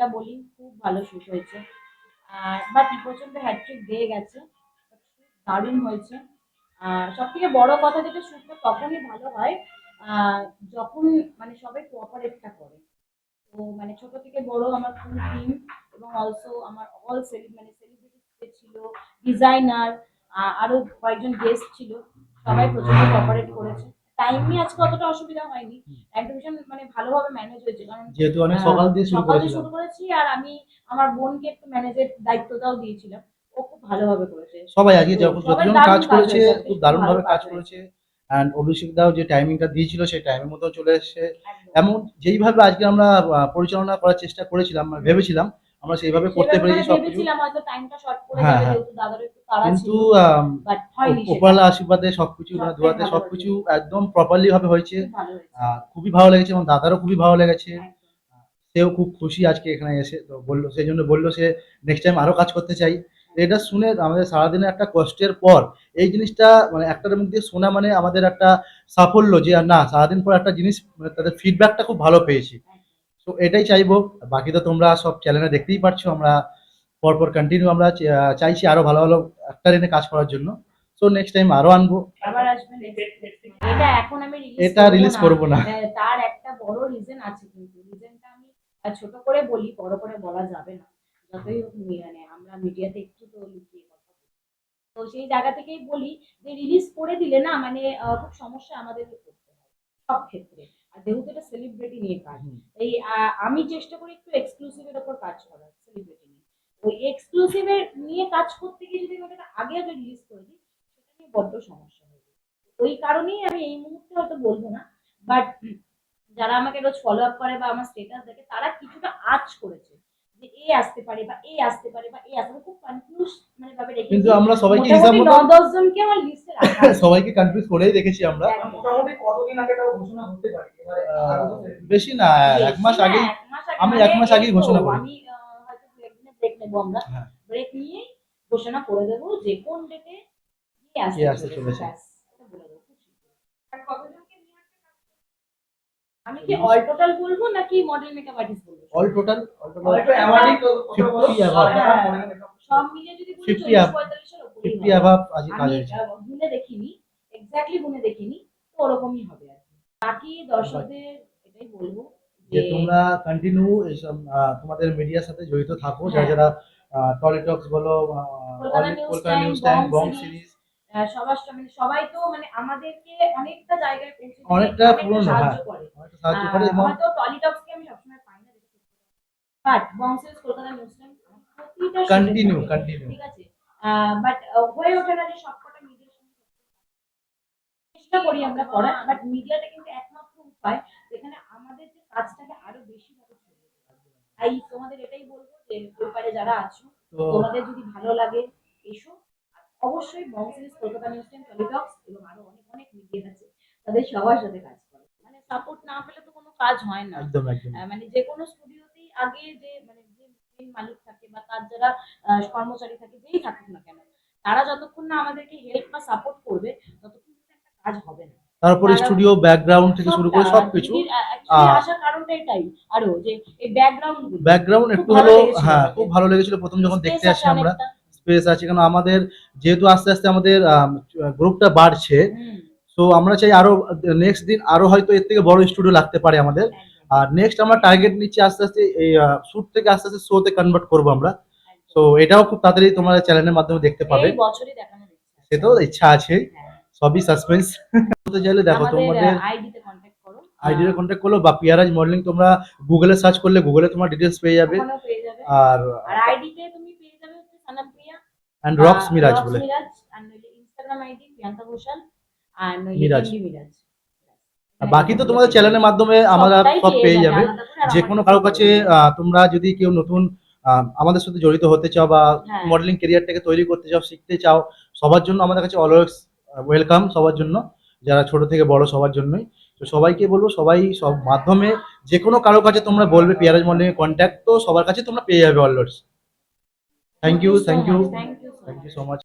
যেটা বলি খুব ভালো শুট হয়েছে। আর বাট প্রচন্ড হ্যাট্রিক দিয়ে গেছে, দারুণ হয়েছে। আর সব থেকে বড় কথা যেটা শুটটা তখনই ভালো হয় যখন মানে সবাই কোঅপারেটটা করে। তো মানে ছোট থেকে বড় আমার ফুল টিম এবং অলসো আমার অল মানে সেলিব্রিটি ছিল, ডিজাইনার, আরো কয়েকজন গেস্ট ছিল, সবাই প্রচন্ড কোঅপারেট করেছে। টাইম নিয়ে আজকে অতটা অসুবিধা হয়নি, টাইমটা ভীষণ মানে ভালোভাবে ম্যানেজ হয়েছে, কারণ যেহেতু অনেক সকাল দিয়ে শুরু করেছি আর আমি আমার বোনকে একটু ম্যানেজের দায়িত্বটাও দিয়েছিলাম। ও খুব ভালোভাবে করেছে। সবাই আজকে যতজন কাজ করেছে খুব দারুণ ভাবে কাজ হয়েছে। করেছে। অ্যান্ড অভিষেক দাও যে টাইমিংটা দিয়েছিল সেই টাইমের মতো চলে এসেছে। একদম। এমন যেইভাবে আজকে আমরা পরিচালনা করার চেষ্টা করেছিলাম, ভেবেছিলাম আমরা সেইভাবে করতে পেরেছি সবকিছু। ভেবেছিলাম হয়তো টাইমটা শর্ট পড়ে হ্যাঁ, যাবে হ্যাঁ। যেহেতু দাদার একটু তাড়া কিন্তু ছিল, বাট হয়নি সেটা। উপরওয়ালার আশীর্বাদে সবকিছু সবটাই দোয়াতে ভালো সবকিছু হয়েছে। একদম প্রপারলি ভাবে হয়েছে। খুব ভালো হয়েছে। খুবই ভালো লেগেছে এবং দাদারও খুবই ভালো লেগেছে। একদম। সেও খুব খুশি আজকে এখানে এসে, তো বললো সেই জন্য বললো সে নেক্সট টাইম আরো কাজ করতে চাই। এটা শুনে আমাদের সারাদিনের একটা কষ্টের পর এই জিনিসটা মানে একটার মধ্যে শোনা মানে আমাদের একটা সাফল্য যে না সারাদিন পর একটা জিনিস মানে তাদের ফিডব্যাকটা খুব ভালো পেয়েছি। তো এটাই চাইবো। বাকি তো তোমরা সব চ্যানেলে দেখতেই পারছো আমরা পরপর কন্টিনিউ আমরা চাইছি আরো ভালো ভালো অ্যাক্টর এনে কাজ করার জন্য। সো নেক্সট টাইম আরো আনবো। আবার আসবেন। এটা এখন আমি রিলিজ করবো না। তার একটা বড় রিজন আছে, কিন্তু রিজনটা আমি ছোট করে বলি, বড় করে বলা যাবে না। যতই হোক মানে আমরা মিডিয়াতে একটু তো লুকিয়ে কথা বলি। তো সেই জায়গা থেকেই বলি যে রিলিজ করে দিলে না মানে খুব সমস্যা আমাদের করতে হয় সব ক্ষেত্রে। আর যেহেতু এটা সেলিব্রিটি নিয়ে কাজ, এই আমি চেষ্টা করি একটু এক্সক্লুসিভের উপর কাজ করার, সেলিব্রিটি নিয়ে। ওই এক্সক্লুসিভের নিয়ে কাজ করতে গিয়ে যদি আমি ওটা আগে আগে রিলিজ করে দিই, সেটা নিয়ে বড্ড সমস্যা হবে। ওই কারণেই আমি এই মুহূর্তে হয়তো বলবো না, বাট যারা আমাকে রোজ ফলো আপ করে বা আমার স্টেটাস দেখে তারা কিছুটা আঁচ করেছে যে এ আসতে পারে বা এ আসতে পারে বা এ আসতে, খুব কনফিউজ মানে ভাবে রেখেছি। কিন্তু আমরা সবাইকে হিসাব মতো 9-10 জনকে আমার লিস্টে রাখা আছে। সবাইকে কনফিউজ করেই রেখেছি আমরা। মোটামুটি কতদিন আগে তাও ঘোষণা হতে পারে এবারে? বেশি না, এক মাস আগে। আমি এক মাস আগেই ঘোষণা করি। আমি হয়তো দু একদিনে ব্রেক নেব, আমরা ব্রেক নিয়ে ঘোষণা করে দেব যে কোন ডেটে কি আসতে চলেছে। আমি কি অল টোটাল বলবো নাকি মডেল মেকআপ আর্টিস্ট বলবো? অল টোটাল অ্যাওয়ার্ডই তো 50 অ্যাভাব। সব মিলিয়ে যদি বলি 40-45 এর উপরে 50 অ্যাভাব আজকে কাজ আমি হয়েছে। গুনে দেখিনি, এক্স্যাক্টলি গুনে দেখিনি, তো ওরকমই হবে আর কি। বাকি দর্শকদের এটাই বলবো যে তোমরা কন্টিনিউ এইসব তোমাদের মিডিয়ার সাথে জড়িত থাকো, যারা যারা টলিটক্স বলো, কলকাতা নিউজ টাইম, বং সিরিজ, সবার মানে সবাই তো মানে আমাদেরকে অনেকটা জায়গায় পৌঁছে দিতে অনেকটা সাহায্য করে। অনেকটা সাহায্য করে এবং হয়তো টলিটক্সকে আমি সবসময় পাই না, but Bong series, Kolkata news time প্রতিটা কন্টিনিউ ঠিক আছে। বাট হয়ে ওঠে না যে সবকটা মিডিয়ার সঙ্গে চেষ্টা করি আমরা করার, বাট মিডিয়াটা কিন্তু একমাত্র উপায় যেখানে আমাদের যে কাজটাকে আরো বেশি ভাবে ছড়িয়ে দেয়। তাই তোমাদের এটাই বলবো যে ব্যাপারে যারা আছো, তোমাদের যদি ভালো লাগে এসো। অবশ্যই বং সিরিজ, কলকাতা নিউজ টাইম, টলিটক্স এবং আরো অনেক অনেক মিডিয়া আছে, তাদের সবার সাথে কাজ করো। মানে সাপোর্ট না পেলে তো কোনো কাজ হয় না। একদম একদম। মানে যে কোনো স্টুডিওতেই আগে যে মানে যে মেন মালিক থাকে বা তার যারা কর্মচারী থাকে, যেই থাকুক না কেন, তারা যতক্ষণ না আমাদেরকে হেল্প বা সাপোর্ট করবে ততক্ষণ একটা কাজ হবে না। তারপরে স্টুডিও ব্যাকগ্রাউন্ড থেকে শুরু করে সবকিছু আসার কারণটা এটাই আরো যে এই ব্যাকগ্রাউন্ড একটু হলো হ্যাঁ খুব ভালো লেগেছিল প্রথম যখন দেখতে আসি আমরা। স্পেস আছে কারণ আমাদের যেহেতু আস্তে আস্তে আমাদের গ্রুপটা বাড়ছে, তো আমরা চাই আরো নেক্সট দিন আরো হয়তো এর থেকে বড় স্টুডিও লাগতে পারে আমাদের। আর নেক্সট আমরা টার্গেট নিচ্ছি আস্তে আস্তে এই শুট থেকে আস্তে আস্তে শোতে কনভার্ট করবো আমরা। তো এটাও খুব তাড়াতাড়ি তোমরা চ্যানেলের মাধ্যমে দেখতে পাবে। সেটাও ইচ্ছা আছে, সবই সাসপেন্স। বলতে চাইলে দেখো তোমাদের আইডিতে কন্টাক্ট করো, আইডিতে কন্টাক্ট করলো বা পিয়ারাজ মডেলিং তোমরা গুগলে সার্চ করলে গুগলে তোমার ডিটেইলস পেয়ে যাবে। আর আইডিতে তুমি পেয়ে যাবে হচ্ছে সানাম প্রিয়া এন্ড রক্স মিরাজ বলে, and Instagram ID Priyanka Ghoshal and Miraj. বাকি তো তোমাদের চ্যানেলের মাধ্যমে আমরা সব পেয়ে যাবে। যে কোনো কারো কাছে তোমরা যদি কেউ নতুন আমাদের সাথে জড়িত হতে চাও বা মডেলিং ক্যারিয়ারটাকে তৈরি করতে চাও, শিখতে চাও, সবার জন্য আমাদের কাছে অলওয়েজ ওয়েলকাম, সবার জন্য, যারা ছোট থেকে বড় সবার জন্যই। তো সবাইকে বলবো সবাই সব মাধ্যমে যে কোনো কারো কাছে তোমরা বলবে পিয়ারাজ মডেলিং এর কন্ট্যাক্ট, তো সবার কাছে তোমরা পেয়ে যাবে always. Thank you so much.